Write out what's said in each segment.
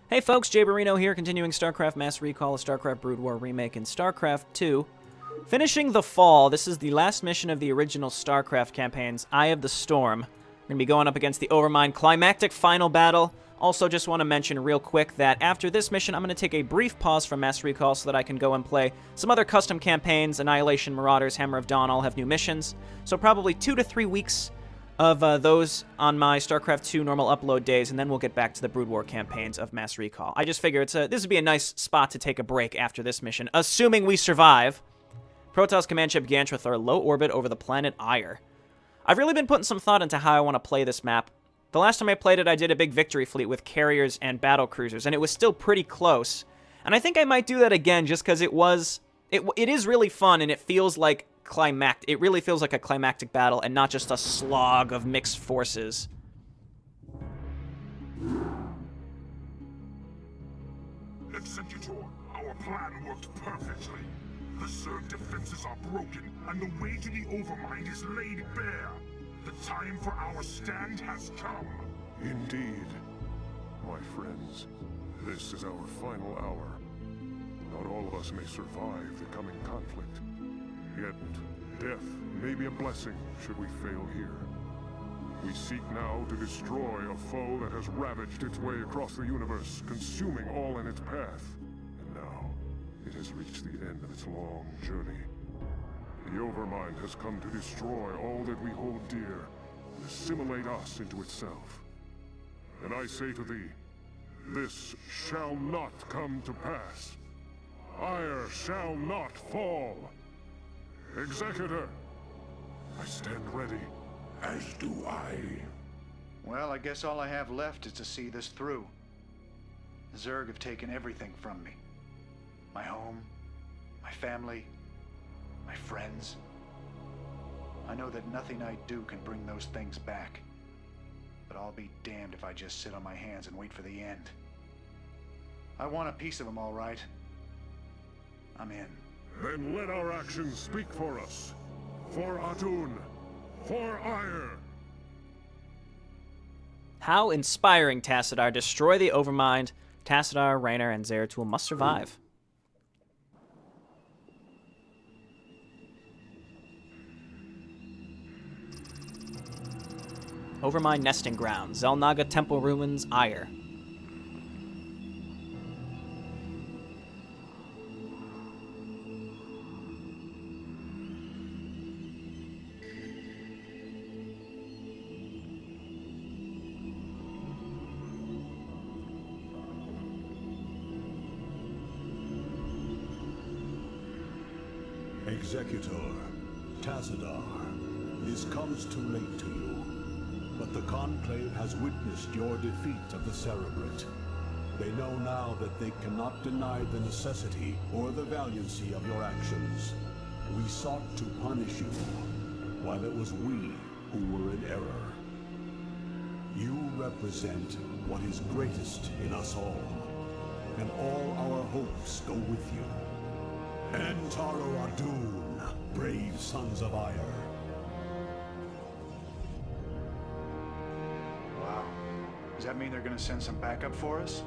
Hey folks, Jay Barino here, continuing StarCraft Mass Recall, a StarCraft Brood War remake, in StarCraft 2. Finishing the fall, this is the last mission of the original StarCraft campaigns, Eye of the Storm. We're going to be going up against the Overmind climactic final battle. Also, just want to mention real quick that after this mission, I'm going to take a brief pause from Mass Recall so that I can go and play some other custom campaigns. Annihilation, Marauders, Hammer of Dawn all have new missions. So probably 2 to 3 weeks of those on my StarCraft 2 normal upload days, and then we'll get back to the Brood War campaigns of Mass Recall. I just figure this would be a nice spot to take a break after this mission, assuming we survive. Protoss Command Ship Gantrith are low orbit over the planet Ire. I've really been putting some thought into how I want to play this map. The last time I played it, I did a big victory fleet with carriers and battle cruisers, and it was still pretty close. And I think I might do that again just because it is really fun, and it feels like it really feels like a climactic battle and not just a slog of mixed forces. Executor, our plan worked perfectly. The Zerg defenses are broken, and the way to the Overmind is laid bare. The time for our stand has come. Indeed. My friends, this is our final hour. Not all of us may survive the coming conflict. Yet, death may be a blessing should we fail here. We seek now to destroy a foe that has ravaged its way across the universe, consuming all in its path. And now, it has reached the end of its long journey. The Overmind has come to destroy all that we hold dear, and assimilate us into itself. And I say to thee, this shall not come to pass. Ire shall not fall. Executor, I stand ready. As do I. Well, I guess all I have left is to see this through. The Zerg have taken everything from me. My home, my family, my friends. I know that nothing I do can bring those things back. But I'll be damned if I just sit on my hands and wait for the end. I want a piece of them, all right. I'm in. Then let our actions speak for us. For Atun. For Ire. How inspiring, Tassadar. Destroy the Overmind. Tassadar, Raynor, and Zeratul must survive. Overmind Nesting Ground. Zelnaga Temple Ruins, Ire. Executor, Tassadar, this comes too late to you, but the Conclave has witnessed your defeat of the Cerebrate. They know now that they cannot deny the necessity or the valiancy of your actions. We sought to punish you, while it was we who were in error. You represent what is greatest in us all, and all our hopes go with you. Antaro Adun, brave sons of Ire. Wow. Does that mean they're gonna send some backup for us?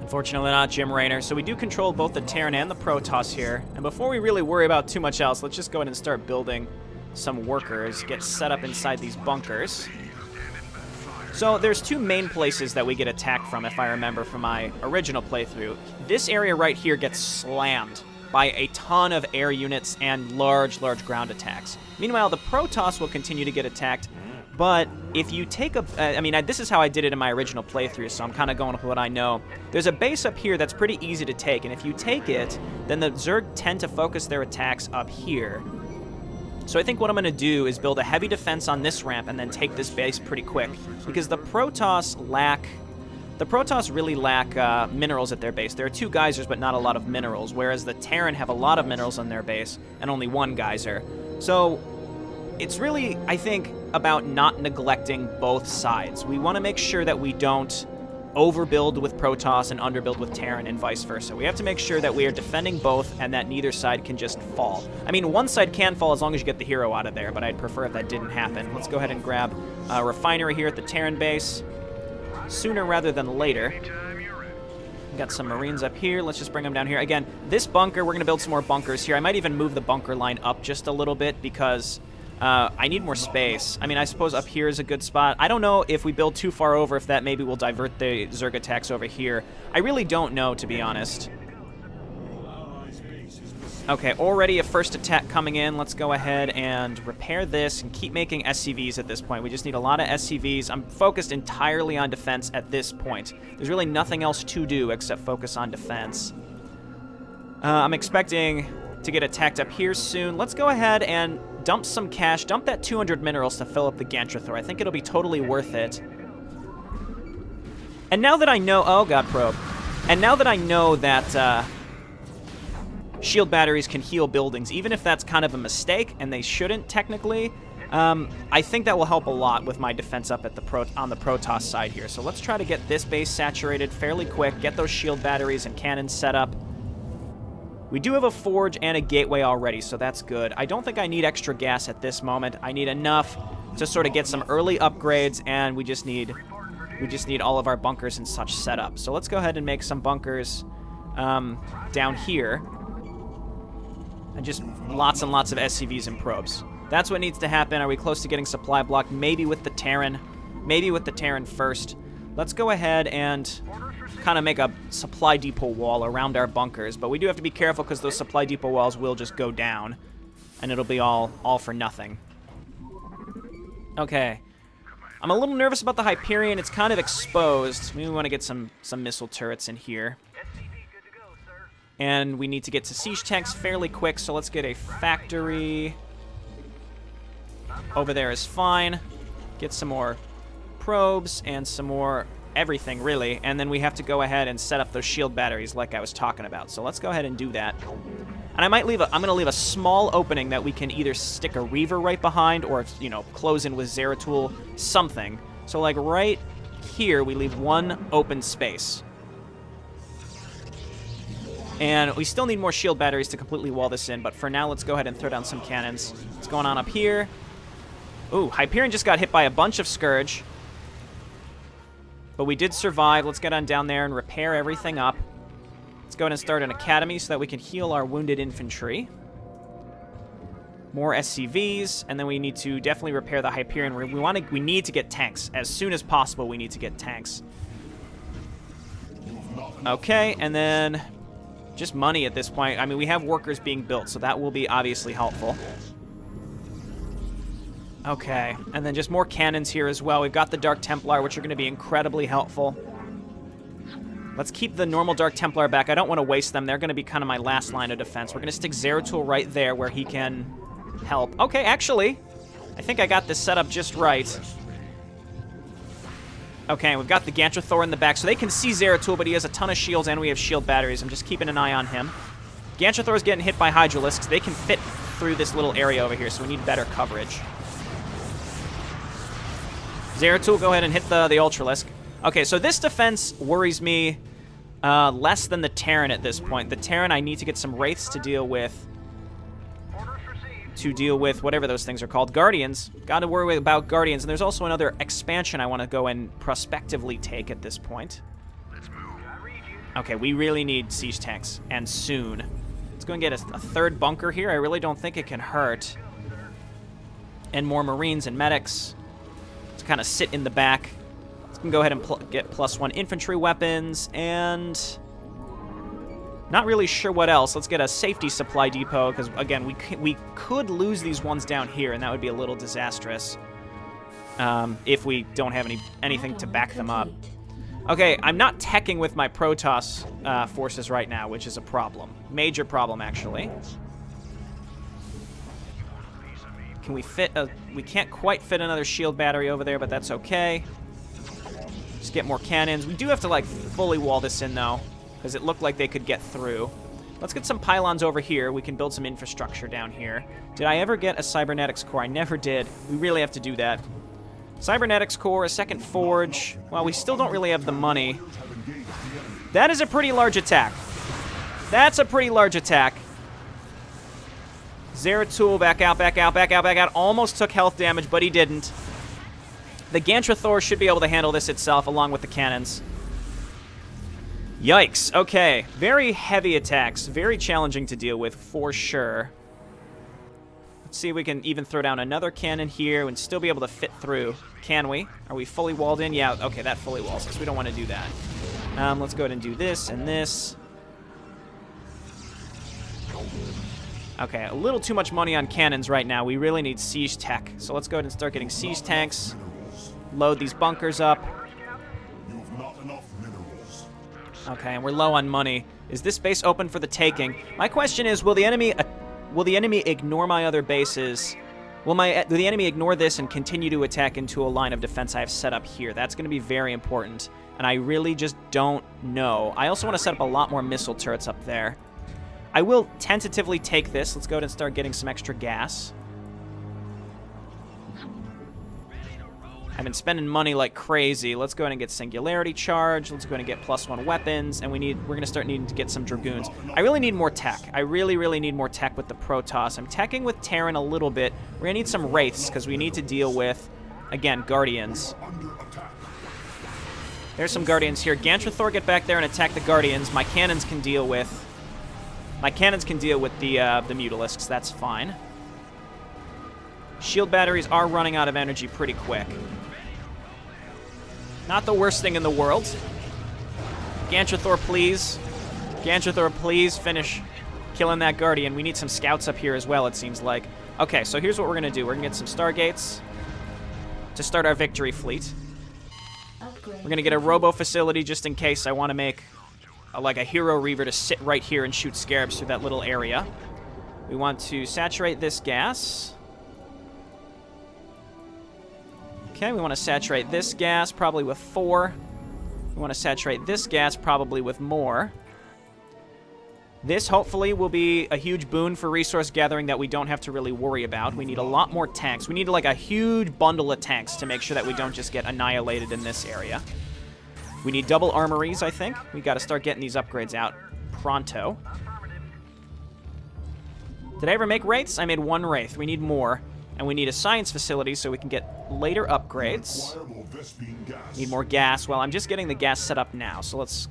Unfortunately not, Jim Raynor. So we do control both the Terran and the Protoss here. And before we really worry about too much else, let's just go ahead and start building some workers, get set up inside these bunkers. So there's two main places that we get attacked from, if I remember from my original playthrough. This area right here gets slammed by a ton of air units and large ground attacks. Meanwhile, the Protoss will continue to get attacked, but if you take this is how I did it in my original playthrough, so I'm kind of going with what I know. There's a base up here that's pretty easy to take, and if you take it, then the Zerg tend to focus their attacks up here. So I think what I'm going to do is build a heavy defense on this ramp and then take this base pretty quick, because the Protoss really lack minerals at their base. There are 2 geysers, but not a lot of minerals, whereas the Terran have a lot of minerals on their base and only 1 geyser. So it's really, I think, about not neglecting both sides. We want to make sure that we don't overbuild with Protoss and underbuild with Terran and vice versa. We have to make sure that we are defending both and that neither side can just fall. I mean, one side can fall as long as you get the hero out of there, but I'd prefer if that didn't happen. Let's go ahead and grab a refinery here at the Terran base. sooner rather than later. Got some Marines up here. Let's just bring them down here. Again, this bunker, we're going to build some more bunkers here. I might even move the bunker line up just a little bit because I need more space. I mean, I suppose up here is a good spot. I don't know if we build too far over, if that maybe will divert the Zerg attacks over here. I really don't know, to be honest. Okay, already a first attack coming in. Let's go ahead and repair this and keep making SCVs at this point. We just need a lot of SCVs. I'm focused entirely on defense at this point. There's really nothing else to do except focus on defense. I'm expecting to get attacked up here soon. Let's go ahead and dump some cash. Dump that 200 minerals to fill up the gantry Thor. I think it'll be totally worth it. And now that I know... Oh, God, probe. And now that I know that... shield batteries can heal buildings, even if that's kind of a mistake, and they shouldn't technically. I think that will help a lot with my defense up at the on the Protoss side here. So let's try to get this base saturated fairly quick, get those shield batteries and cannons set up. We do have a forge and a gateway already, so that's good. I don't think I need extra gas at this moment. I need enough to sort of get some early upgrades, and we just need all of our bunkers and such set up. So let's go ahead and make some bunkers down here. And just lots and lots of SCVs and probes. That's what needs to happen. Are we close to getting supply blocked? Maybe with the Terran. Maybe with the Terran first. Let's go ahead and kind of make a supply depot wall around our bunkers. But we do have to be careful because those supply depot walls will just go down. And it'll be all for nothing. Okay. I'm a little nervous about the Hyperion. It's kind of exposed. Maybe we want to get some missile turrets in here. And we need to get to siege tanks fairly quick, so let's get a factory. Over there is fine. Get some more probes and some more everything, really. And then we have to go ahead and set up those shield batteries like I was talking about. So let's go ahead and do that. And I'm going to leave a small opening that we can either stick a Reaver right behind or, you know, close in with Zeratul, something. So, like, right here, we leave one open space. And we still need more shield batteries to completely wall this in, but for now, let's go ahead and throw down some cannons. What's going on up here? Ooh, Hyperion just got hit by a bunch of Scourge. But we did survive. Let's get on down there and repair everything up. Let's go ahead and start an academy so that we can heal our wounded infantry. More SCVs, and then we need to definitely repair the Hyperion. We need to get tanks. As soon as possible, we need to get tanks. Okay, and then... just money at this point. I mean, we have workers being built, so that will be obviously helpful. Okay, and then just more cannons here as well. We've got the Dark Templar, which are going to be incredibly helpful. Let's keep the normal Dark Templar back. I don't want to waste them. They're going to be kind of my last line of defense. We're going to stick Zeratul right there where he can help. Okay, actually, I think I got this set up just right. Okay, we've got the Gantry Thor in the back, so they can see Zeratul, but he has a ton of shields, and we have shield batteries. I'm just keeping an eye on him. Gantry Thor is getting hit by Hydralisks. They can fit through this little area over here, so we need better coverage. Zeratul, go ahead and hit the Ultralisk. Okay, so this defense worries me less than the Terran at this point. The Terran, I need to get some Wraiths to deal with. Whatever those things are called. Guardians. Got to worry about Guardians. And there's also another expansion I want to go and prospectively take at this point. Okay, we really need siege tanks, and soon. Let's go and get a third bunker here. I really don't think it can hurt. And more Marines and medics to kind of sit in the back. Let's go ahead and get +1 infantry weapons, and... not really sure what else. Let's get a safety supply depot, because, again, we could lose these ones down here, and that would be a little disastrous if we don't have anything to back them up. Okay, I'm not teching with my Protoss forces right now, which is a problem. Major problem, actually. Can we fit we can't quite fit another shield battery over there, but that's okay. Just get more cannons. We do have to, like, fully wall this in, though, because it looked like they could get through. Let's get some pylons over here. We can build some infrastructure down here. Did I ever get a cybernetics core? I never did. We really have to do that. Cybernetics core, a second forge. Well, we still don't really have the money. That is a pretty large attack. That's a pretty large attack. Zeratul, back out, back out, back out, back out. Almost took health damage, but he didn't. The Gantrathor should be able to handle this itself, along with the cannons. Yikes. Okay. Very heavy attacks. Very challenging to deal with, for sure. Let's see if we can even throw down another cannon here and still be able to fit through. Can we? Are we fully walled in? Yeah, okay, that fully walls us. We don't want to do that. Let's go ahead and do this and this. Okay, a little too much money on cannons right now. We really need siege tech. So let's go ahead and start getting siege tanks. Load these bunkers up. Okay, and we're low on money. Is this base open for the taking? My question is, will the enemy ignore my other bases? Will the enemy ignore this and continue to attack into a line of defense I have set up here? That's going to be very important, and I really just don't know. I also want to set up a lot more missile turrets up there. I will tentatively take this. Let's go ahead and start getting some extra gas. I've been spending money like crazy. Let's go ahead and get Singularity Charge. Let's go ahead and get +1 weapons, and we're going to start needing to get some Dragoons. I really need more tech. I really, really need more tech with the Protoss. I'm teching with Terran a little bit. We're going to need some Wraiths, because we need to deal with, again, Guardians. There's some Guardians here. Gantrathor, get back there and attack the Guardians. My cannons can deal with the Mutalisks. That's fine. Shield batteries are running out of energy pretty quick. Not the worst thing in the world. Gantrathor, please. Gantrathor, please finish killing that Guardian. We need some scouts up here as well, it seems like. Okay, so here's what we're going to do. We're going to get some Stargates to start our victory fleet. We're going to get a Robo facility just in case I want to make like a Hero Reaver to sit right here and shoot Scarabs through that little area. We want to saturate this gas. Okay, we want to saturate this gas probably with 4. We want to saturate this gas probably with more. This hopefully will be a huge boon for resource gathering that we don't have to really worry about. We need a lot more tanks. We need like a huge bundle of tanks to make sure that we don't just get annihilated in this area. We need double armories, I think. We got to start getting these upgrades out pronto. Did I ever make Wraiths? I made 1 Wraith. We need more. And we need a science facility so we can get later upgrades. Need more gas. Well, I'm just getting the gas set up now. So let's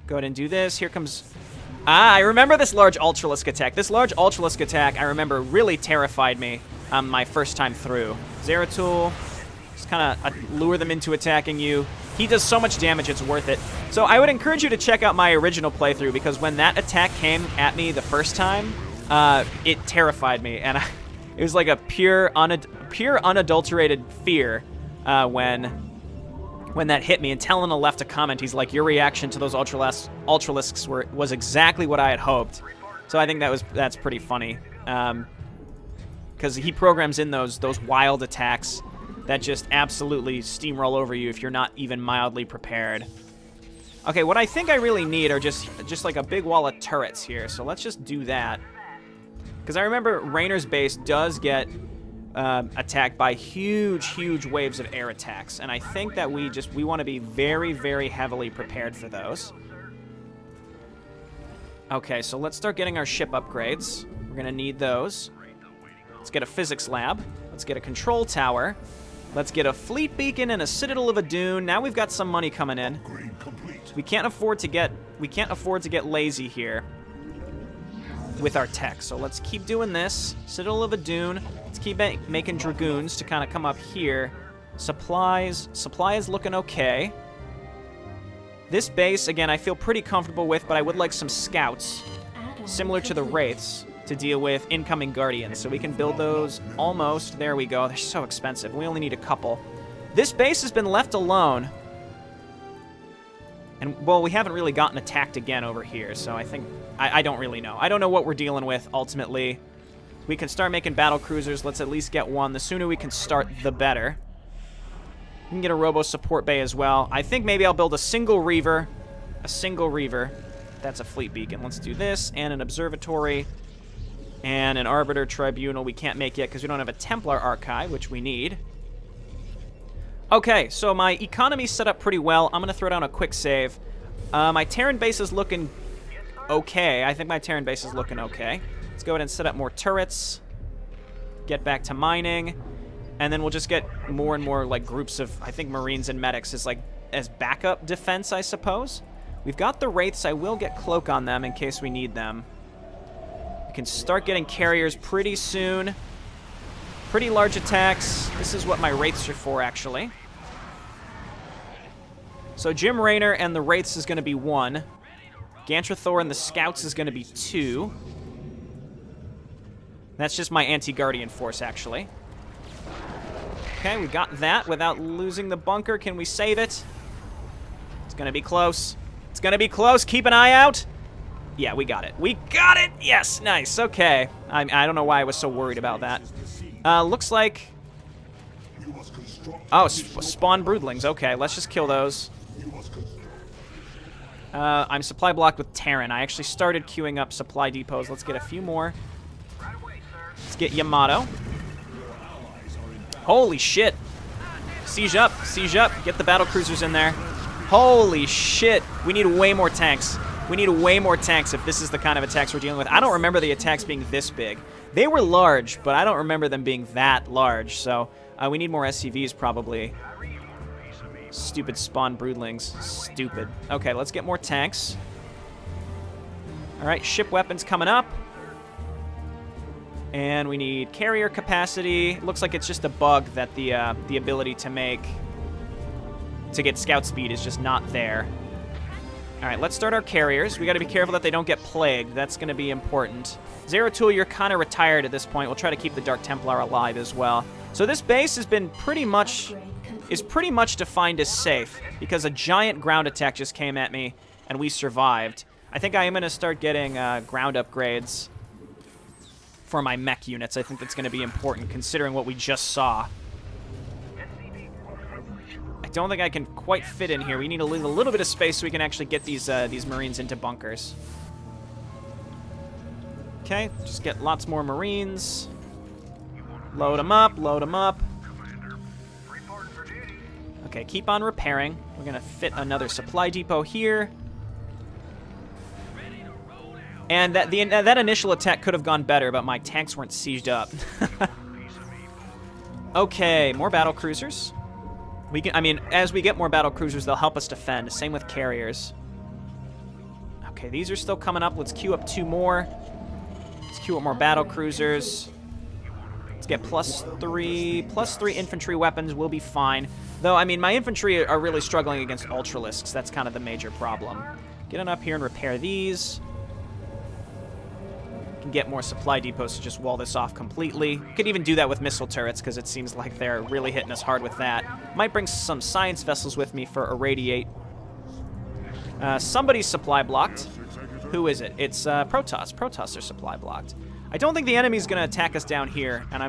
go ahead and do this. Here comes... I remember this large Ultralisk attack. This large Ultralisk attack, I remember, really terrified me my first time through. Zeratul, just kind of lure them into attacking you. He does so much damage, it's worth it. So I would encourage you to check out my original playthrough, because when that attack came at me the first time, it terrified me. And it was like a pure unadulterated fear when that hit me. And Telena left a comment. He's like, your reaction to those Ultralisks was exactly what I had hoped. So I think that's pretty funny. Because he programs in those wild attacks that just absolutely steamroll over you if you're not even mildly prepared. Okay, what I think I really need are just like a big wall of turrets here. So let's just do that. Because I remember Rainer's base does get attacked by huge waves of air attacks. And I think that we want to be very, very heavily prepared for those. Okay, so let's start getting our ship upgrades. We're going to need those. Let's get a physics lab. Let's get a control tower. Let's get a fleet beacon and a Citadel of Adun. Now we've got some money coming in. We can't afford to get lazy here with our tech. So let's keep doing this. Citadel of Adun. Let's keep making Dragoons to kind of come up here. Supplies. Supply is looking okay. This base, again, I feel pretty comfortable with, but I would like some scouts, similar to the Wraiths, to deal with incoming Guardians. So we can build those almost. There we go. They're so expensive. We only need a couple. This base has been left alone. And, well, we haven't really gotten attacked again over here, so I think... I don't really know. I don't know what we're dealing with, ultimately. We can start making battle cruisers. Let's at least get one. The sooner we can start, the better. We can get a Robo support bay as well. I think maybe I'll build a single Reaver. A single Reaver. That's a fleet beacon. Let's do this. And an observatory. And an Arbiter Tribunal we can't make yet because we don't have a Templar Archive, which we need. Okay, so my economy's set up pretty well. I'm going to throw down a quick save. My Terran base is looking okay. I think my Terran base is looking okay. Let's go ahead and set up more turrets. Get back to mining. And then we'll just get more and more, like, groups of, I think, Marines and medics as backup defense, I suppose. We've got the Wraiths. I will get Cloak on them in case we need them. We can start getting carriers pretty soon. Pretty large attacks. This is what my Wraiths are for, actually. So Jim Raynor and the Wraiths is going to be 1. Gantrathor and the Scouts is going to be 2. That's just my anti-Guardian force, actually. Okay, we got that without losing the bunker. Can we save it? It's going to be close. It's going to be close. Keep an eye out. Yeah, we got it. We got it! Yes, nice. Okay. I don't know why I was so worried about that. Looks like... Oh, spawn broodlings. Okay, let's just kill those. I'm supply blocked with Terran. I actually started queuing up supply depots. Let's get a few more. Let's get Yamato. Holy shit. Siege up. Siege up. Get the battle cruisers in there. Holy shit. We need way more tanks. We need way more tanks if this is the kind of attacks we're dealing with. I don't remember the attacks being this big. They were large, but I don't remember them being that large. So we need more SCVs probably. Stupid spawn broodlings. Stupid. Okay, let's get more tanks. All right, ship weapons coming up. And we need carrier capacity. Looks like it's just a bug that the ability to get scout speed is just not there. All right, let's start our carriers. We got to be careful that they don't get plagued. That's going to be important. Zeratul, you're kind of retired at this point. We'll try to keep the Dark Templar alive as well. So this base has been pretty much defined as safe because a giant ground attack just came at me and we survived. I think I am going to start getting ground upgrades for my mech units. I think that's going to be important considering what we just saw. I don't think I can quite fit in here. We need a little bit of space so we can actually get these Marines into bunkers. Okay, just get lots more Marines. Load them up, load them up. Okay, keep on repairing. We're going to fit another supply depot here. And that initial attack could have gone better, but my tanks weren't sieged up. Okay, more battle cruisers. As we get more battle cruisers, they'll help us defend. Same with carriers. Okay, these are still coming up. Let's queue up 2 more. Let's queue up more battle cruisers. Let's get +3 infantry weapons. We'll be fine. Though, my infantry are really struggling against Ultralisks. That's kind of the major problem. Get on up here and repair these. Can get more supply depots to just wall this off completely. Could even do that with missile turrets because it seems like they're really hitting us hard with that. Might bring some science vessels with me for irradiate. Somebody's supply blocked. Who is it? It's Protoss. Protoss are supply blocked. I don't think the enemy's going to attack us down here, and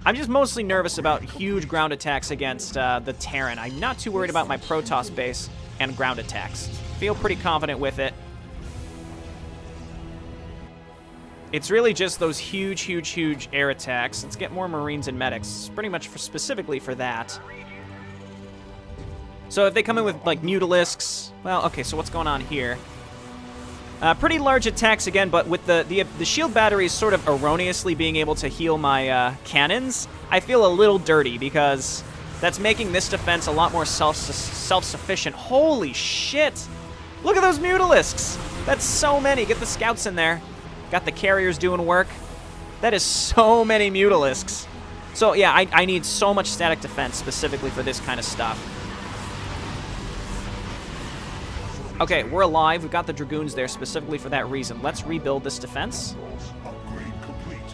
I'm just mostly nervous about huge ground attacks against the Terran. I'm not too worried about my Protoss base and ground attacks. Feel pretty confident with it. It's really just those huge air attacks. Let's get more Marines and medics, pretty much specifically for that. So if they come in with, like, Mutalisks... Well, okay, so what's going on here? Pretty large attacks again, but with the shield batteries sort of erroneously being able to heal my cannons, I feel a little dirty because that's making this defense a lot more self-sufficient. Holy shit! Look at those Mutalisks! That's so many. Get the scouts in there. Got the carriers doing work. That is so many Mutalisks. So yeah, I need so much static defense specifically for this kind of stuff. Okay, we're alive. We've got the Dragoons there specifically for that reason. Let's rebuild this defense.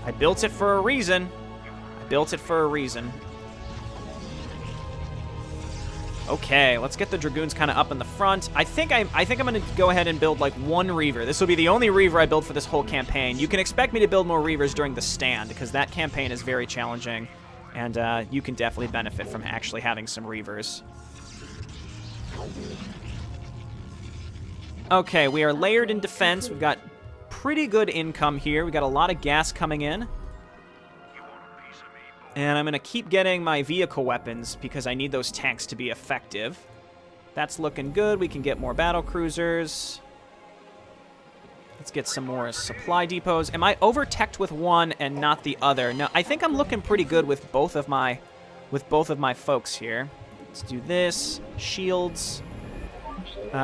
I built it for a reason. I built it for a reason. Okay, let's get the Dragoons kind of up in the front. I think I'm going to go ahead and build like 1 Reaver. This will be the only Reaver I build for this whole campaign. You can expect me to build more Reavers during the stand because that campaign is very challenging, and you can definitely benefit from actually having some Reavers. Okay, we are layered in defense. We've got pretty good income here. We got a lot of gas coming in. And I'm going to keep getting my vehicle weapons because I need those tanks to be effective. That's looking good. We can get more battle cruisers. Let's get some more supply depots. Am I over-teched with one and not the other? No, I think I'm looking pretty good with both of my with both of my folks here. Let's do this. Shields.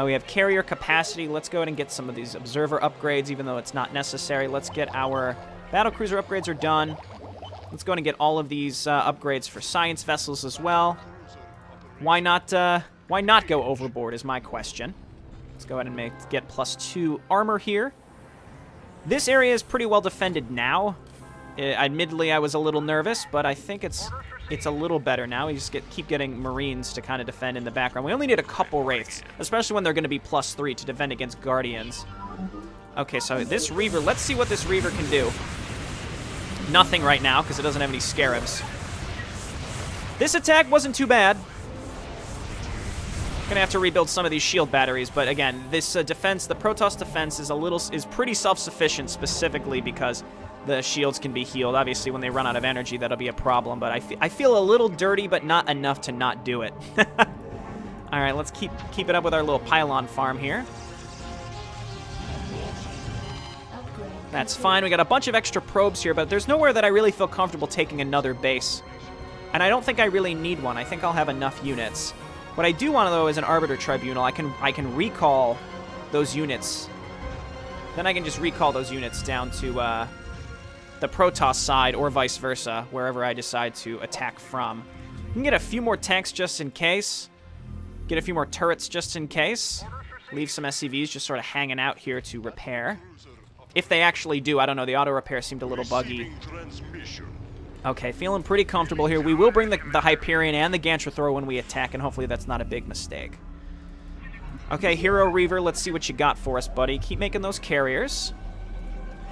We have carrier capacity. Let's go ahead and get some of these observer upgrades, even though it's not necessary. Let's get our battlecruiser upgrades are done. Let's go ahead and get all of these upgrades for science vessels as well. Why not go overboard is my question. Let's go ahead and get +2 armor here. This area is pretty well defended now. Admittedly, I was a little nervous, but I think it's a little better now. We just keep getting Marines to kind of defend in the background. We only need a couple Wraiths, especially when they're going to be +3 to defend against Guardians. Okay, so this Reaver, let's see what this Reaver can do. Nothing right now, because it doesn't have any Scarabs. This attack wasn't too bad. Gonna have to rebuild some of these shield batteries, but again, this defense, the Protoss defense is pretty self-sufficient, specifically because the shields can be healed. Obviously, when they run out of energy, that'll be a problem, but I feel a little dirty, but not enough to not do it. All right, let's keep it up with our little pylon farm here. That's fine. We got a bunch of extra probes here, but there's nowhere that I really feel comfortable taking another base. And I don't think I really need one. I think I'll have enough units. What I do want, though, is an Arbiter Tribunal. I can recall those units. Then I can just recall those units down to the Protoss side, or vice versa, wherever I decide to attack from. We can get a few more tanks just in case. Get a few more turrets just in case. Leave some SCVs just sort of hanging out here to repair. If they actually do, I don't know. The auto repair seemed a little buggy. Okay, feeling pretty comfortable here. We will bring the Hyperion and the Gantry Thrower when we attack, and hopefully that's not a big mistake. Okay, Hero Reaver, let's see what you got for us, buddy. Keep making those carriers.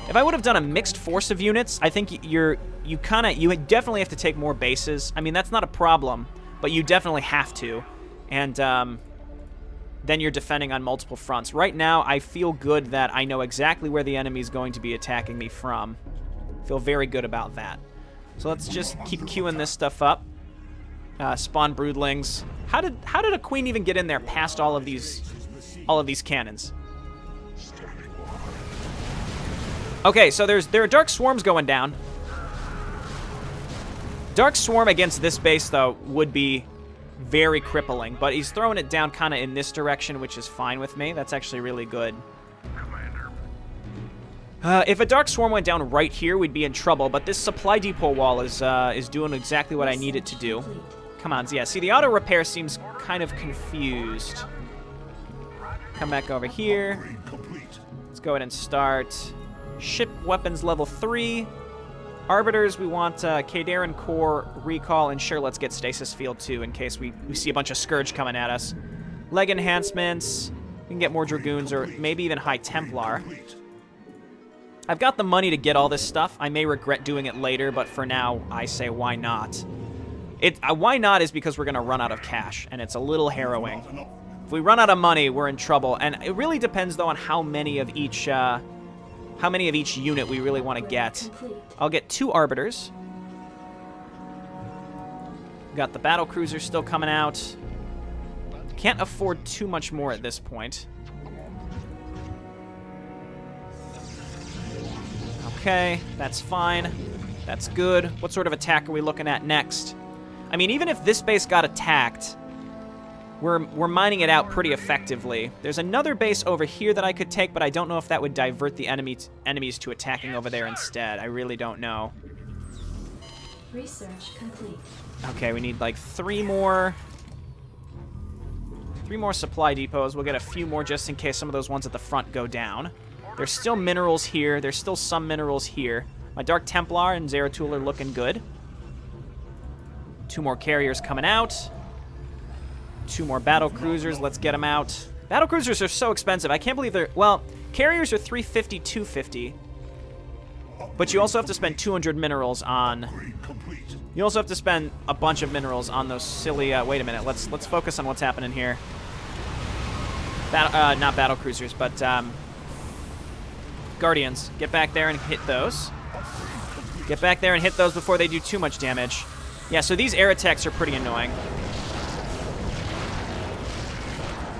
If I would have done a mixed force of units, I think you definitely have to take more bases. I mean, that's not a problem, but you definitely have to. And then you're defending on multiple fronts. Right now, I feel good that I know exactly where the enemy is going to be attacking me from. Feel very good about that. So let's just keep queuing this stuff up. Spawn broodlings. How did a queen even get in there past all of these cannons? Okay, so there are Dark Swarms going down. Dark Swarm against this base, though, would be very crippling, but he's throwing it down kind of in this direction, which is fine with me. That's actually really good. If a Dark Swarm went down right here, we'd be in trouble, but this supply depot wall is doing exactly what I need it to do. Come on, yeah, see, the auto repair seems kind of confused. Come back over here. Let's go ahead and start ship weapons level 3. Arbiters, we want Kadaran Core, Recall, and sure, let's get Stasis Field too, in case we see a bunch of Scourge coming at us. Leg enhancements. We can get more Dragoons, or maybe even High Templar. I've got the money to get all this stuff. I may regret doing it later, but for now, I say why not. Why not is because we're going to run out of cash, and it's a little harrowing. If we run out of money, we're in trouble, and it really depends, though, on how many of each unit we really want to get. I'll get 2 Arbiters. Got the battle cruiser still coming out. Can't afford too much more at this point. Okay, that's fine. That's good. What sort of attack are we looking at next? I mean, even if this base got attacked, we're mining it out pretty effectively. There's another base over here that I could take, but I don't know if that would divert the enemies to attacking over there instead. I really don't know. Research complete. Okay, we need like 3 more supply depots. We'll get a few more just in case some of those ones at the front go down. There's still minerals here. There's still some minerals here. My Dark Templar and Zeratul are looking good. 2 more carriers coming out. 2 more battle cruisers. Let's get them out. Battle cruisers are so expensive. I can't believe they're... Well, carriers are 350, 250. But you also have to spend 200 minerals on... You also have to spend a bunch of minerals on those silly... wait a minute. Let's focus on what's happening here. Not battle cruisers, but... Guardians. Get back there and hit those. Get back there and hit those before they do too much damage. Yeah, so these air attacks are pretty annoying.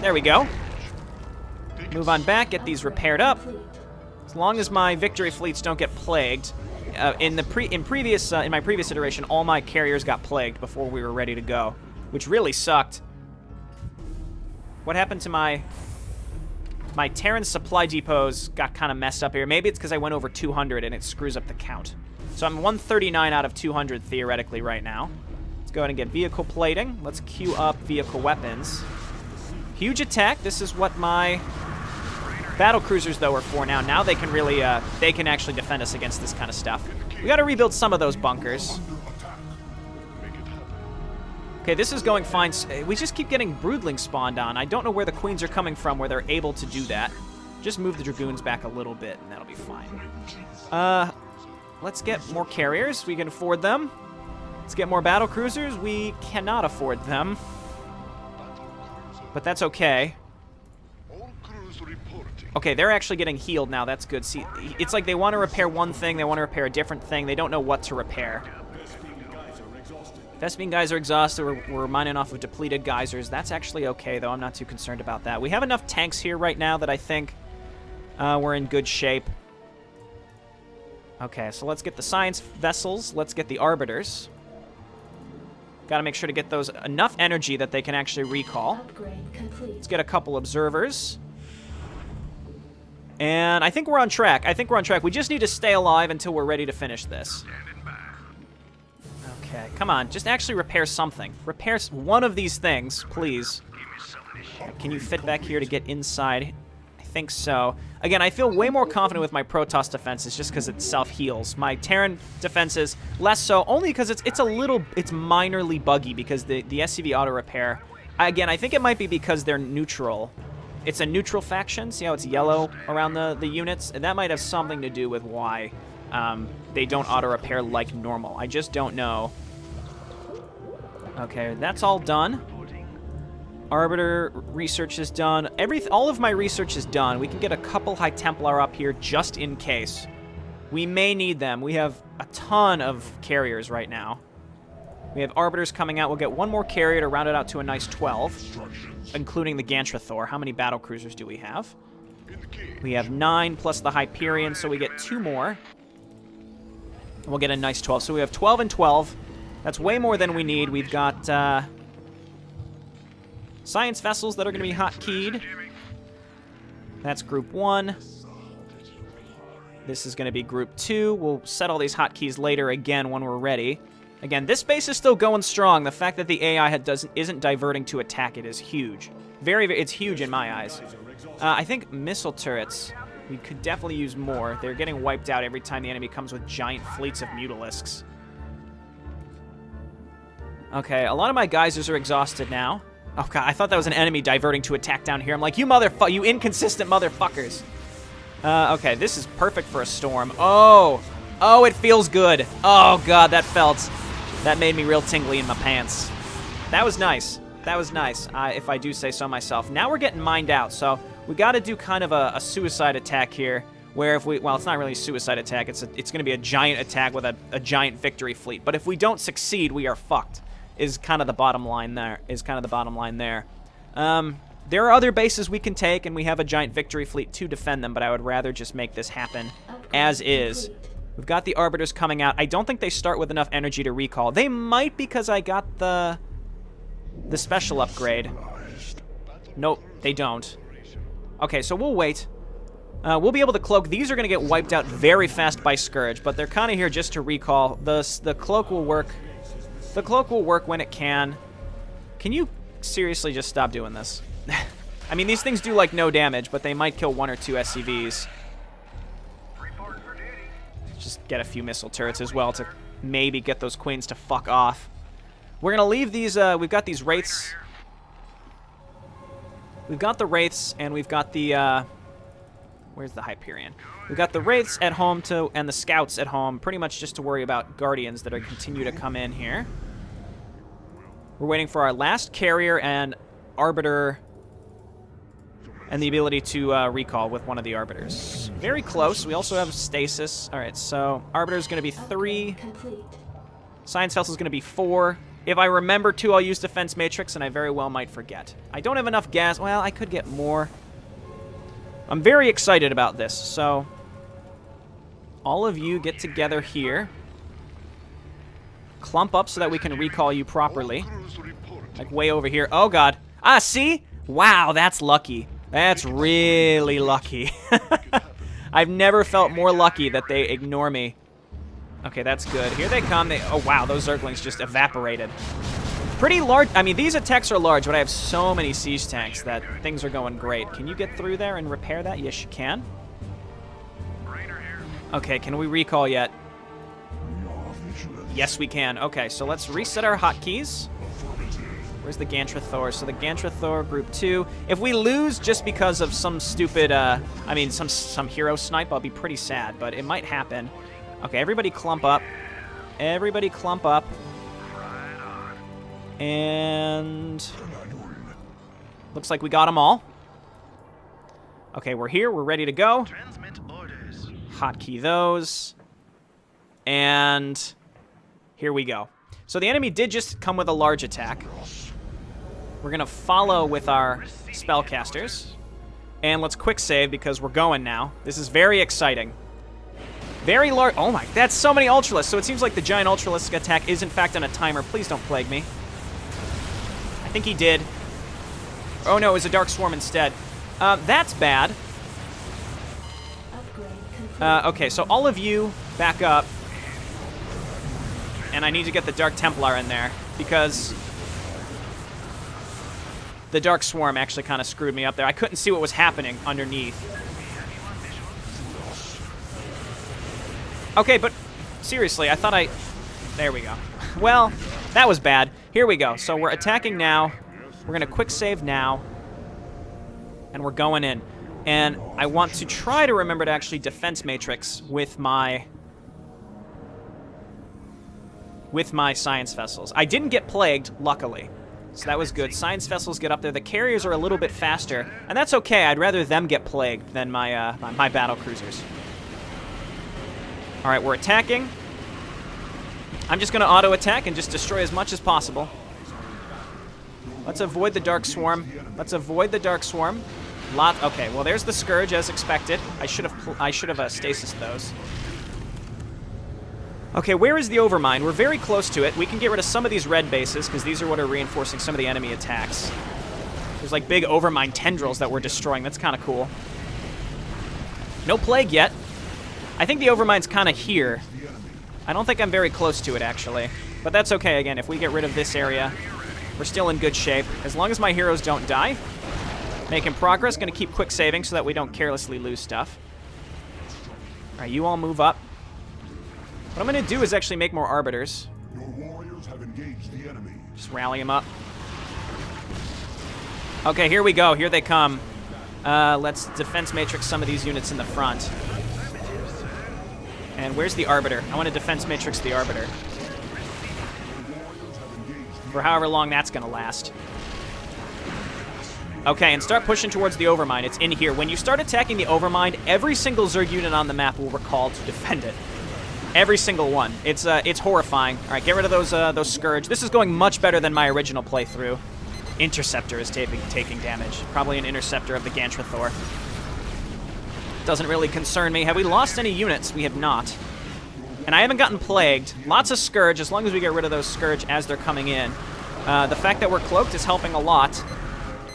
There we go. Move on back, get these repaired up. As long as my victory fleets don't get plagued. in my previous iteration, all my carriers got plagued before we were ready to go, which really sucked. What happened to my Terran supply depots got kind of messed up here. Maybe it's because I went over 200 and it screws up the count. So I'm 139 out of 200 theoretically right now. Let's go ahead and get vehicle plating. Let's queue up vehicle weapons. Huge attack. This is what my battle cruisers, though, are for now. Now they can really, they can actually defend us against this kind of stuff. We got to rebuild some of those bunkers. Okay, this is going fine. We just keep getting broodlings spawned on. I don't know where the queens are coming from where they're able to do that. Just move the dragoons back a little bit, and that'll be fine. Let's get more carriers. We can afford them. Let's get more battle cruisers. We cannot afford them. But that's okay. Okay, they're actually getting healed now. That's good. See, it's like they want to repair one thing. They want to repair a different thing. They don't know what to repair. Vespene guys are exhausted. We're mining off of depleted geysers. That's actually okay, though. I'm not too concerned about that. We have enough tanks here right now that I think we're in good shape. Okay, so let's get the science vessels. Let's get the arbiters. Got to make sure to get those enough energy that they can actually recall. Upgrade complete. Let's get a couple observers. And I think we're on track. We just need to stay alive until we're ready to finish this. Okay, come on. Just actually repair something. Repair one of these things, please. Can you fit back here to get inside? I think so. Again, I feel way more confident with my Protoss defenses just because it self-heals. My Terran defenses, less so, only because it's minorly buggy because the SCV auto-repair. Again, I think it might be because they're neutral. It's a neutral faction. See how it's yellow around the units? And that might have something to do with why they don't auto-repair like normal. I just don't know. Okay, that's all done. Arbiter research is done. All of my research is done. We can get a couple High Templar up here just in case. We may need them. We have a ton of carriers right now. We have Arbiters coming out. We'll get one more carrier to round it out to a nice 12, including the Gantrathor. How many battle cruisers do we have? We have 9 plus the Hyperion, so we get 2 more. We'll get a nice 12. So we have 12 and 12. That's way more than we need. We've got science vessels that are going to be hotkeyed. That's group 1. This is going to be group 2. We'll set all these hotkeys later again when we're ready. Again, this base is still going strong. The fact that the AI isn't diverting to attack it is huge. It's huge in my eyes. I think missile turrets, we could definitely use more. They're getting wiped out every time the enemy comes with giant fleets of mutalisks. Okay, a lot of my geysers are exhausted now. Oh god, I thought that was an enemy diverting to attack down here. I'm like, you inconsistent motherfuckers. Okay, this is perfect for a storm. Oh, it feels good. Oh god, that made me real tingly in my pants. That was nice. If I do say so myself. Now we're getting mined out, so we got to do kind of a suicide attack here. Where it's not really a suicide attack. It's going to be a giant attack with a giant victory fleet. But if we don't succeed, we are fucked. Is kind of the bottom line there. There are other bases we can take, and we have a giant victory fleet to defend them, but I would rather just make this happen as is. We've got the Arbiters coming out. I don't think they start with enough energy to recall. They might because I got the special upgrade. Nope, they don't. Okay, so we'll wait. We'll be able to cloak. These are going to get wiped out very fast by Scourge, but they're kind of here just to recall. The cloak will work. The cloak will work when it can. Can you seriously just stop doing this? I mean, these things do, like, no damage, but they might kill 1 or 2 SCVs. Just get a few missile turrets as well to maybe get those queens to fuck off. We're going to leave these, we've got these wraiths. We've got the wraiths, and we've got the, where's the Hyperion? We've got the wraiths at home, and the scouts at home, pretty much just to worry about guardians that are continue to come in here. We're waiting for our last carrier and arbiter, and the ability to recall with one of the arbiters. Very close. We also have stasis. All right, so arbiter is going to be 3. Science vessel is going to be 4. If I remember to, I'll use defense matrix, and I very well might forget. I don't have enough gas. Well, I could get more. I'm very excited about this, so all of you get together here. Clump up so that we can recall you properly. Like way over here. Oh, God. Ah, see? Wow, that's lucky. That's really lucky. I've never felt more lucky that they ignore me. Okay, that's good. Here they come. Oh, wow, those Zerglings just evaporated. Pretty large. I mean, these attacks are large, but I have so many siege tanks that things are going great. Can you get through there and repair that? Yes, you can. Okay, can we recall yet? Yes, we can. Okay, so let's reset our hotkeys. Where's the Gantra Thor? So the Gantra Thor Group 2. If we lose just because of some stupid, I mean, some hero snipe, I'll be pretty sad, but it might happen. Okay, everybody clump up. Everybody clump up. And looks like we got them all. Okay, we're here. We're ready to go. Hotkey those. And here we go. So the enemy did just come with a large attack. We're going to follow with our spellcasters. And let's quick save because we're going now. This is very exciting. Very large. Oh my, that's so many Ultralisks. So it seems like the giant Ultralisk attack is in fact on a timer. Please don't plague me. I think he did. Oh no, it was a Dark Swarm instead. That's bad. Okay, so all of you back up. And I need to get the Dark Templar in there because the Dark Swarm actually kind of screwed me up there. I couldn't see what was happening underneath. Okay, but seriously, I thought I... There we go. Well, that was bad. Here we go. So we're attacking now. We're going to quick save now. And we're going in. And I want to try to remember to actually defense matrix with my science vessels. I didn't get plagued, luckily. So that was good. Science vessels get up there. The carriers are a little bit faster. And that's okay. I'd rather them get plagued than my battle cruisers. All right, we're attacking. I'm just going to auto-attack and just destroy as much as possible. Let's avoid the Dark Swarm. Let's avoid the Dark Swarm. Okay, well, there's the Scourge, as expected. I should have stasis those. Okay, where is the Overmind? We're very close to it. We can get rid of some of these red bases, because these are what are reinforcing some of the enemy attacks. There's, like, big Overmind tendrils that we're destroying. That's kind of cool. No Plague yet. I think the Overmind's kind of here. I don't think I'm very close to it, actually. But that's okay, again. If we get rid of this area, we're still in good shape. As long as my heroes don't die. Making progress. Going to keep quick saving so that we don't carelessly lose stuff. All right, you all move up. What I'm going to do is actually make more Arbiters. Your warriors have engaged the enemy. Just rally them up. Okay, here we go. Here they come. Let's defense matrix some of these units in the front. And where's the Arbiter? I want to defense matrix the Arbiter. For however long that's going to last. Okay, and start pushing towards the Overmind. It's in here. When you start attacking the Overmind, every single Zerg unit on the map will recall to defend it. Every single one. It's horrifying. All right, get rid of those Scourge. This is going much better than my original playthrough. Interceptor is taking damage. Probably an Interceptor of the Gantra Thor. Doesn't really concern me. Have we lost any units? We have not. And I haven't gotten plagued. Lots of Scourge, as long as we get rid of those Scourge as they're coming in. The fact that we're cloaked is helping a lot.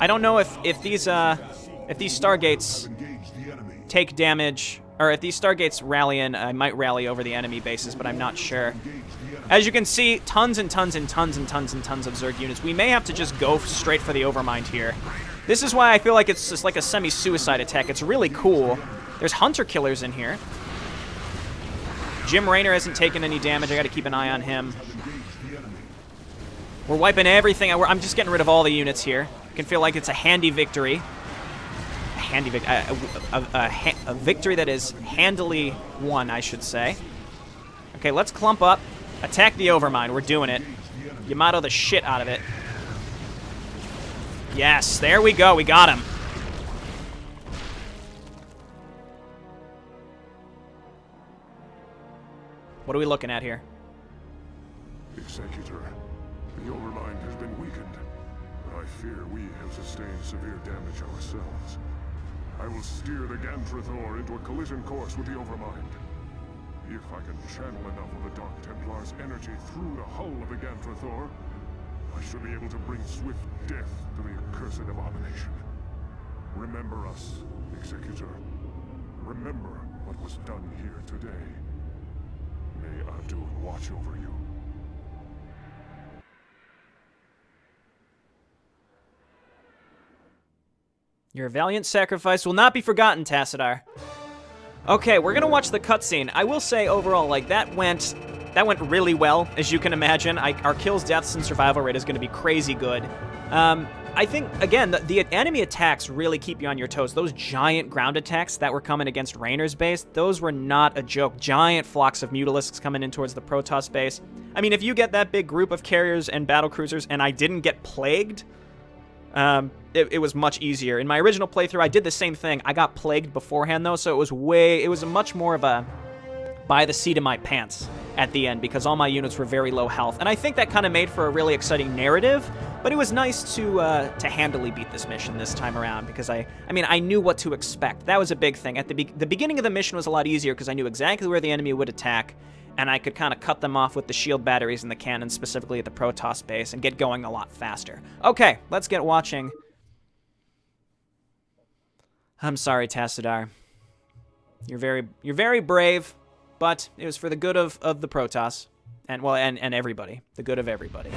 I don't know if these Stargates take damage, or if these Stargates rally in, I might rally over the enemy bases, but I'm not sure. As you can see, tons and tons and tons and tons and tons of Zerg units. We may have to just go straight for the Overmind here. This is why I feel like it's just like a semi-suicide attack. It's really cool. There's Hunter Killers in here. Jim Raynor hasn't taken any damage. I got to keep an eye on him. We're wiping everything. I'm just getting rid of all the units here. I can feel like it's a handy victory. A victory that is handily won, I should say. Okay, let's clump up. Attack the Overmind. We're doing it. Yamato the shit out of it. Yes, there we go. We got him. What are we looking at here? Executor, the Overmind has been weakened. I fear we have sustained severe damage ourselves. I will steer the Gantra Thor into a collision course with the Overmind. If I can channel enough of the Dark Templar's energy through the hull of the Gantrathor, I should be able to bring swift death to the accursed abomination. Remember us, Executor. Remember what was done here today. May Adun watch over you. Your valiant sacrifice will not be forgotten, Tassadar. Okay, we're gonna watch the cutscene. I will say overall, like, that went really well, as you can imagine. Our kills, deaths, and survival rate is gonna be crazy good. I think, again, the enemy attacks really keep you on your toes. Those giant ground attacks that were coming against Rainer's base, those were not a joke. Giant flocks of Mutalisks coming in towards the Protoss base. I mean, if you get that big group of carriers and battlecruisers and I didn't get plagued, it was much easier. In my original playthrough, I did the same thing. I got plagued beforehand, though, so it was a much more of a by the seat of my pants at the end, because all my units were very low health. And I think that kind of made for a really exciting narrative, but it was nice to handily beat this mission this time around, because I mean, I knew what to expect. That was a big thing. At the beginning of the mission was a lot easier, because I knew exactly where the enemy would attack, and I could kind of cut them off with the shield batteries and the cannons, specifically at the Protoss base, and get going a lot faster. Okay, let's get watching. I'm sorry, Tassadar. You're very brave, but it was for the good of the Protoss, and everybody. The good of everybody.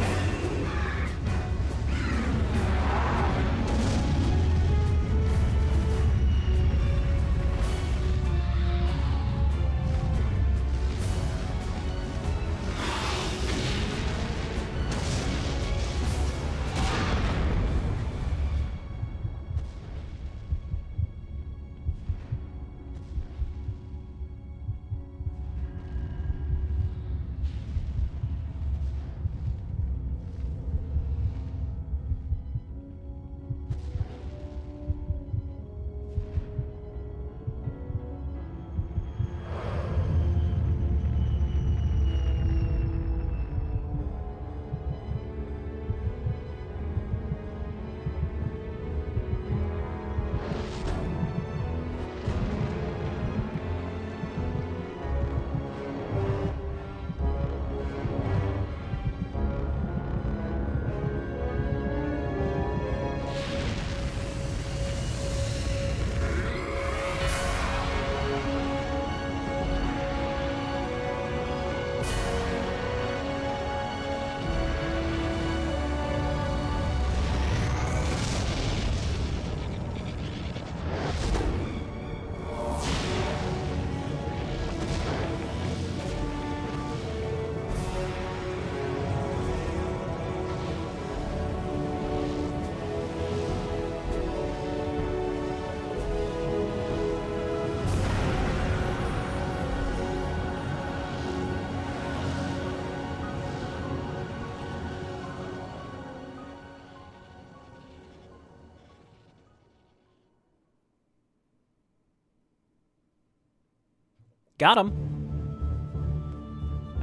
Got him.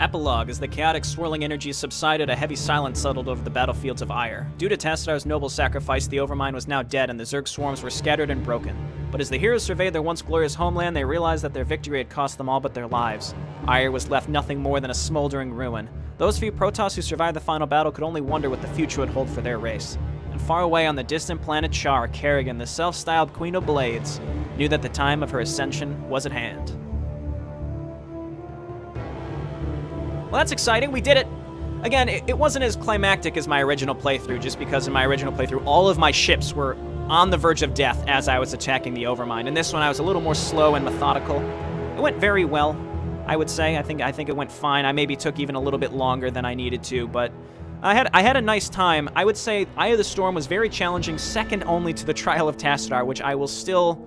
Epilogue. As the chaotic swirling energy subsided, a heavy silence settled over the battlefields of Ire. Due to Tassadar's noble sacrifice, the Overmind was now dead and the Zerg swarms were scattered and broken. But as the heroes surveyed their once glorious homeland, they realized that their victory had cost them all but their lives. Ire was left nothing more than a smoldering ruin. Those few Protoss who survived the final battle could only wonder what the future would hold for their race. And far away on the distant planet Char, Kerrigan, the self-styled Queen of Blades, knew that the time of her ascension was at hand. Well, that's exciting. We did it. Again, it wasn't as climactic as my original playthrough, just because in my original playthrough, all of my ships were on the verge of death as I was attacking the Overmind. In this one, I was a little more slow and methodical. It went very well, I would say. I think it went fine. I maybe took even a little bit longer than I needed to, but I had a nice time. I would say Eye of the Storm was very challenging, second only to the Trial of Tassadar, which I will still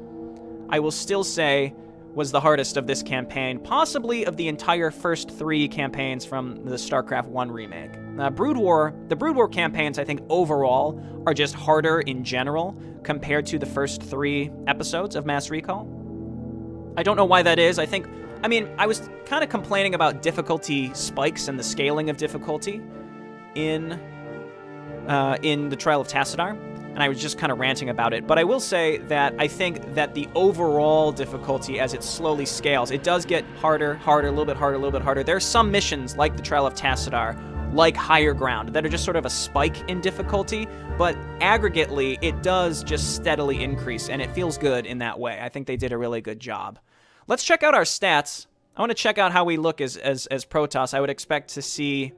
say was the hardest of this campaign, possibly of the entire first 3 campaigns from the StarCraft 1 remake. The Brood War campaigns, I think, overall, are just harder in general compared to the first 3 episodes of Mass Recall. I don't know why that is. I mean, I was kind of complaining about difficulty spikes and the scaling of difficulty in the Trial of Tassadar. and I was just kind of ranting about it. But I will say that I think that the overall difficulty, as it slowly scales, it does get harder, a little bit harder, a little bit harder. There are some missions, like the Trial of Tassadar, like Higher Ground, that are just sort of a spike in difficulty, but aggregately, it does just steadily increase, and it feels good in that way. I think they did a really good job. Let's check out our stats. I want to check out how we look as Protoss. I would expect to see...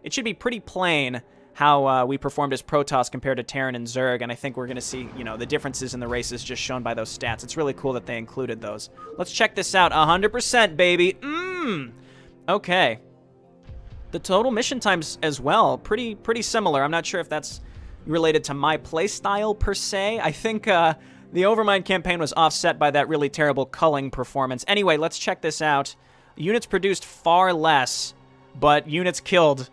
It should be pretty plain how we performed as Protoss compared to Terran and Zerg, and I think we're going to see, you know, the differences in the races just shown by those stats. It's really cool that they included those. Let's check this out. 100%, baby. Okay. The total mission times as well, pretty similar. I'm not sure if that's related to my playstyle per se. I think the Overmind campaign was offset by that really terrible culling performance. Anyway, let's check this out. Units produced far less, but units killed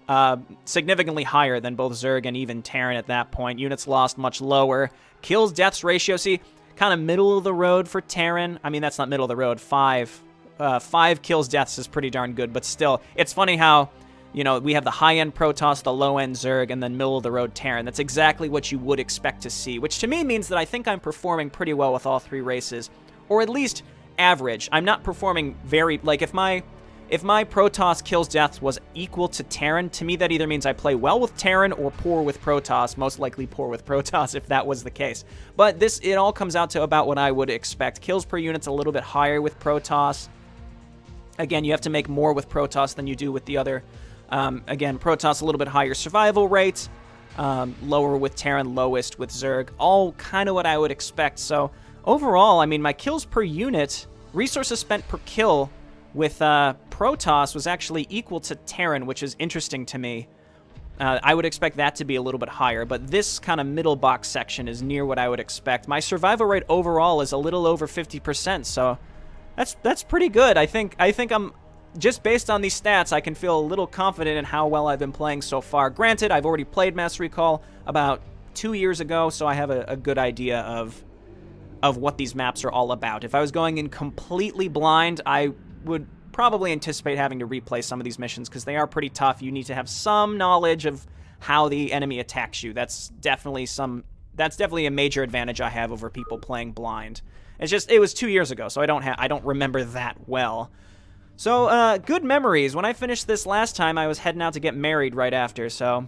significantly higher than both Zerg and even Terran at that point. Units lost much lower. Kills deaths ratio, see, kind of middle of the road for Terran. I mean, that's not middle of the road. 5 kills deaths is pretty darn good, but still, it's funny how, you know, we have the high-end Protoss, the low-end Zerg, and then middle-of-the-road Terran. That's exactly what you would expect to see, which to me means that I think I'm performing pretty well with all three races, or at least average. I'm not performing very... Like, if my Protoss kills deaths was equal to Terran, to me that either means I play well with Terran or poor with Protoss, most likely poor with Protoss if that was the case. But it all comes out to about what I would expect. Kills per unit's a little bit higher with Protoss. Again, you have to make more with Protoss than you do with the other... Again, Protoss a little bit higher survival rate, lower with Terran, lowest with Zerg, all kind of what I would expect. So overall, I mean, my kills per unit, resources spent per kill with Protoss was actually equal to Terran, which is interesting to me. I would expect that to be a little bit higher, but this kind of middle box section is near what I would expect. My survival rate overall is a little over 50%, so that's pretty good. I think I'm... Just based on these stats, I can feel a little confident in how well I've been playing so far. Granted, I've already played Mass Recall about 2 years ago, so I have a good idea of what these maps are all about. If I was going in completely blind, I would probably anticipate having to replay some of these missions because they are pretty tough. You need to have some knowledge of how the enemy attacks you. That's definitely a major advantage I have over people playing blind. It's just it was 2 years ago, so I don't remember that well. So, good memories. When I finished this last time, I was heading out to get married right after, so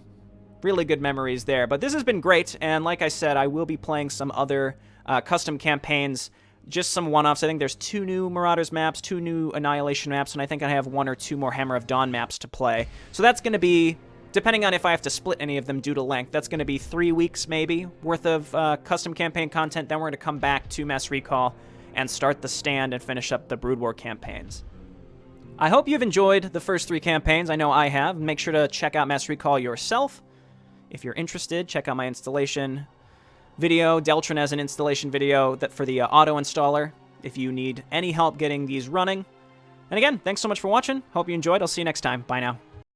really good memories there. But this has been great, and like I said, I will be playing some other custom campaigns, just some one-offs. I think there's 2 new Marauders maps, 2 new Annihilation maps, and I think I have 1 or 2 more Hammer of Dawn maps to play. So that's going to be, depending on if I have to split any of them due to length, that's going to be 3 weeks maybe worth of custom campaign content. Then we're going to come back to Mass Recall and start the Stand and finish up the Brood War campaigns. I hope you've enjoyed the first 3 campaigns. I know I have. Make sure to check out Mass Recall yourself. If you're interested, check out my installation video. Deltron has an installation video for the auto installer if you need any help getting these running. And again, thanks so much for watching. Hope you enjoyed. I'll see you next time. Bye now.